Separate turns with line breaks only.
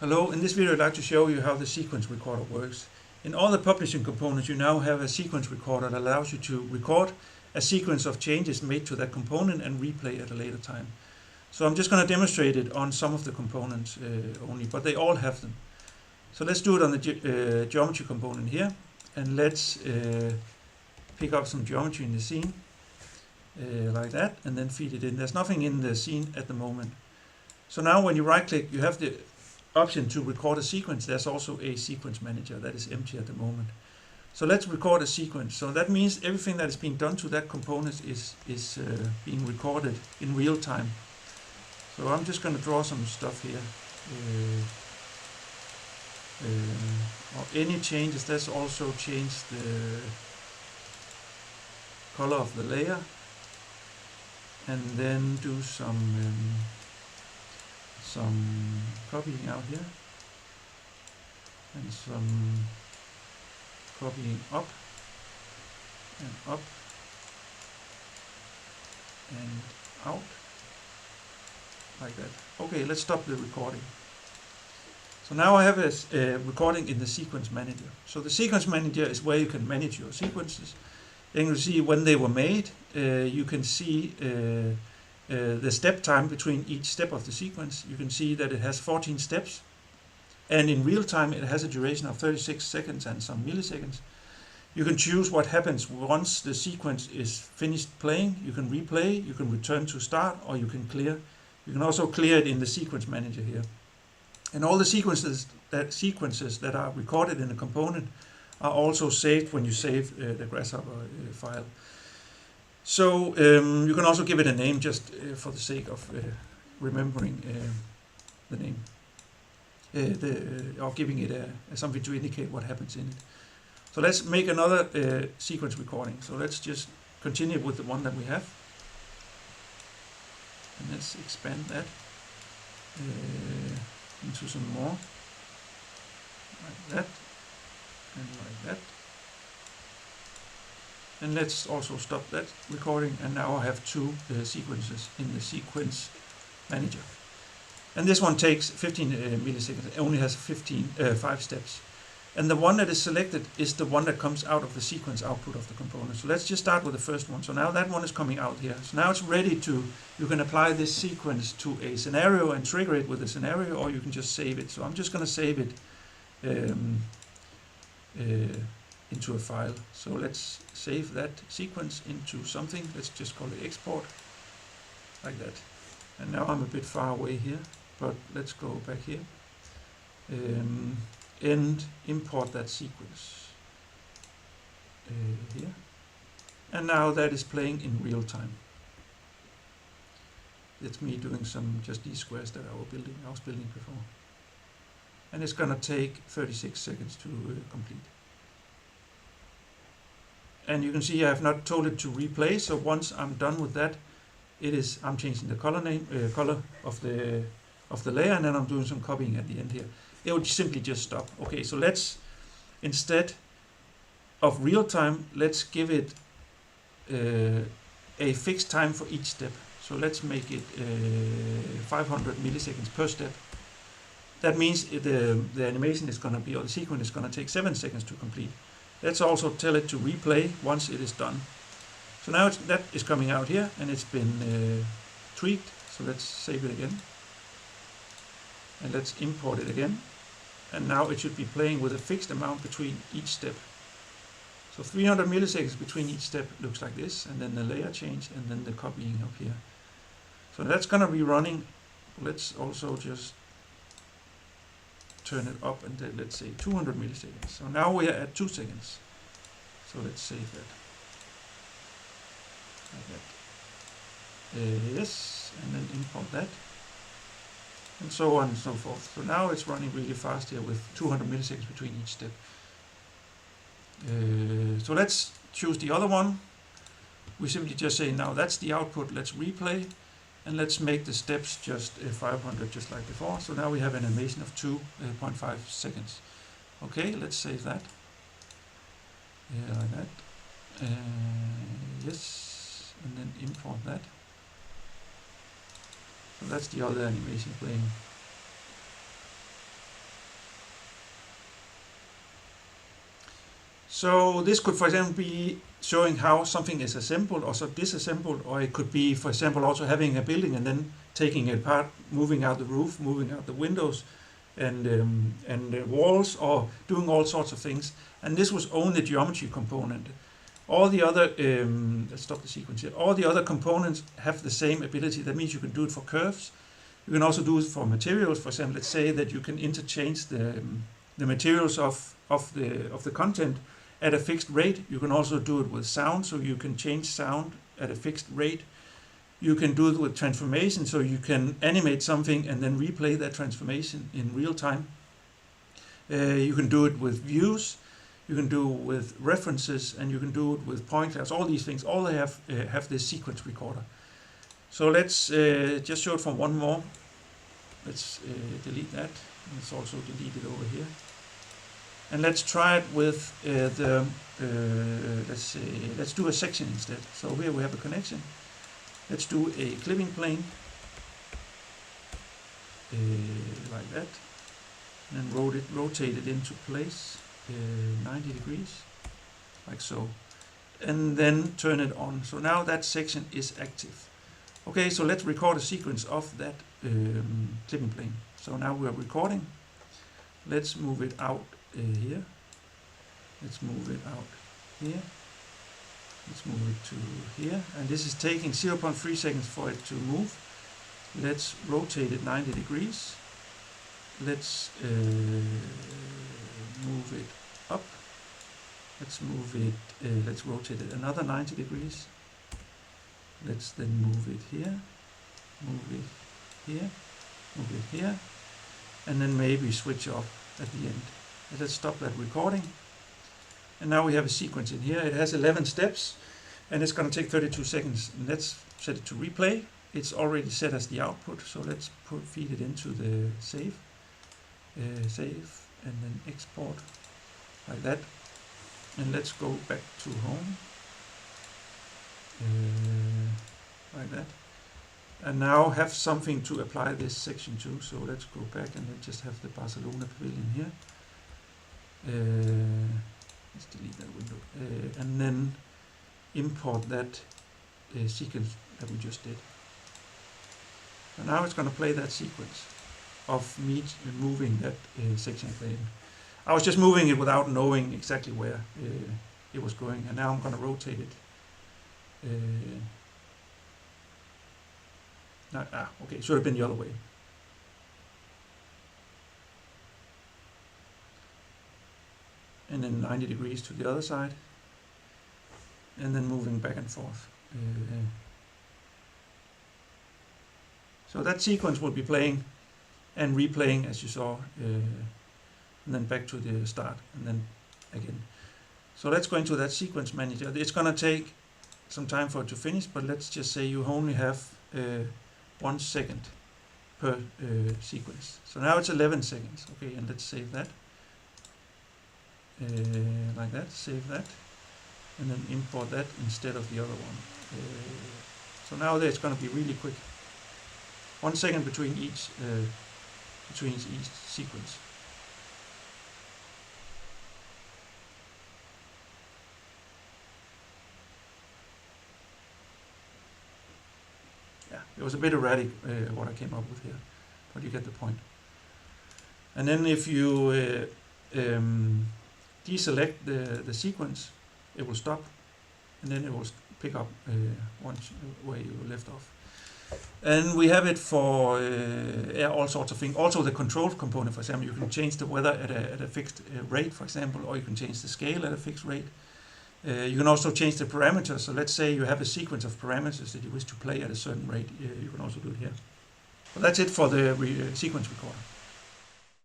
Hello, in this video I'd like to show you how the sequence recorder works. In all the publishing components you now have a sequence recorder that allows you to record a sequence of changes made to that component and replay at a later time. So I'm just going to demonstrate it on some of the components only, but they all have them. So let's do it on the geometry component here, and let's pick up some geometry in the scene like that, and then feed it in. There's nothing in the scene at the moment. So now when you right click, you have the option to record a sequence. There's also a sequence manager that is empty at the moment. So let's record a sequence. So that means everything that is being done to that component is being recorded in real time. So I'm just going to draw some stuff here. Or any changes. Let's also change the color of the layer, and then do some copying out here, and some copying up and out like that. Okay, let's stop the recording. So now I have a recording in the sequence manager. So the sequence manager is where you can manage your sequences. You can see when they were made. You can see the step time between each step of the sequence. You can see that it has 14 steps, and in real time it has a duration of 36 seconds and some milliseconds. You can choose what happens once the sequence is finished playing. You can replay, you can return to start, or you can clear. You can also clear it in the sequence manager here. And all the sequences that are recorded in a component are also saved when you save the Grasshopper file. So you can also give it a name just for the sake of remembering the name, or giving it something to indicate what happens in it. So let's make another sequence recording. So let's just continue with the one that we have, and let's expand that into some more, like that and like that. And let's also stop that recording, and now I have two sequences in the sequence manager. And this one takes 15 milliseconds. It only has 5 steps. And the one that is selected is the one that comes out of the sequence output of the component. So let's just start with the first one. So now that one is coming out here. So now it's ready to, you can apply this sequence to a scenario and trigger it with a scenario, or you can just save it. So I'm just going to save it into a file. So let's save that sequence into something. Let's just call it export, like that. And now I'm a bit far away here, but let's go back here and import that sequence here. And now that is playing in real time. It's me doing just these squares that I was building before. And it's gonna take 36 seconds to complete. And you can see I have not told it to replay. So once I'm done with that, I'm changing the color of the layer, and then I'm doing some copying at the end here. It would simply just stop. Okay, so let's, instead of real time, let's give it a fixed time for each step. So let's make it 500 milliseconds per step. That means the animation is going to be, or the sequence is going to take 7 seconds to complete. Let's also tell it to replay once it is done. So now that is coming out here, and it's been tweaked. So let's save it again. And let's import it again. And now it should be playing with a fixed amount between each step. So 300 milliseconds between each step looks like this, and then the layer change, and then the copying up here. So that's going to be running. Let's also just turn it up, and then let's say 200 milliseconds. So now we are at 2 seconds. So let's save that. Like that. Yes, and then import that. And so on and so forth. So now it's running really fast here with 200 milliseconds between each step. So let's choose the other one. We simply just say, now that's the output, let's replay, and let's make the steps just 500, just like before. So now we have an animation of 2.5 seconds. Okay, let's save that. Like that. Yes, and then import that. So that's the other animation playing. So this could, for example, be showing how something is assembled or disassembled, or it could be, for example, also having a building and then taking it apart, moving out the roof, moving out the windows and the walls, or doing all sorts of things. And this was only the geometry component. All the other, let's stop the sequence here. All the other components have the same ability. That means you can do it for curves. You can also do it for materials. For example, let's say that you can interchange the materials of the content at a fixed rate. You can also do it with sound, so you can change sound at a fixed rate. You can do it with transformation, so you can animate something and then replay that transformation in real time. You can do it with views. You can do it with references, and you can do it with point clouds. All these things, all they have this sequence recorder. So let's just show it from one more. Let's delete that. Let's also delete it over here. And let's try it with let's do a section instead. So here we have a connection. Let's do a clipping plane like that, and then rotate it into place 90 degrees, like so, and then turn it on. So now that section is active. Okay, so let's record a sequence of that clipping plane. So now we are recording. Let's move it out here. Let's move it out here. Let's move it to here. And this is taking 0.3 seconds for it to move. Let's rotate it 90 degrees. Let's move it up. Let's move it, let's rotate it another 90 degrees. Let's then move it here, move it here, move it here, and then maybe switch off at the end. Let's stop that recording. And now we have a sequence in here. It has 11 steps, and it's going to take 32 seconds. And let's set it to replay. It's already set as the output, so let's feed it into the save, and then export like that. And let's go back to home, like that. And now have something to apply this section to. So let's go back and then just have the Barcelona pavilion here. Let's delete that window, and then import that sequence that we just did. And now it's going to play that sequence of me moving that section plane. I was just moving it without knowing exactly where it was going, and now I'm going to rotate it. Okay, it should have been the other way. And then 90 degrees to the other side, and then moving back and forth. So that sequence will be playing and replaying, as you saw, and then back to the start, and then again. So let's go into that sequence manager. It's going to take some time for it to finish, but let's just say you only have 1 second per sequence. So now it's 11 seconds. Okay, and let's save that. Like that, save that, and then import that instead of the other one. So now it's going to be really quick. 1 second between each sequence. Yeah, it was a bit erratic what I came up with here, but you get the point. And then if you deselect the sequence, it will stop, and then it will pick up once where you left off. And we have it for all sorts of things. Also the control component, for example, you can change the weather at a fixed rate, for example, or you can change the scale at a fixed rate. You can also change the parameters. So let's say you have a sequence of parameters that you wish to play at a certain rate. You can also do it here. But that's it for the sequence recorder.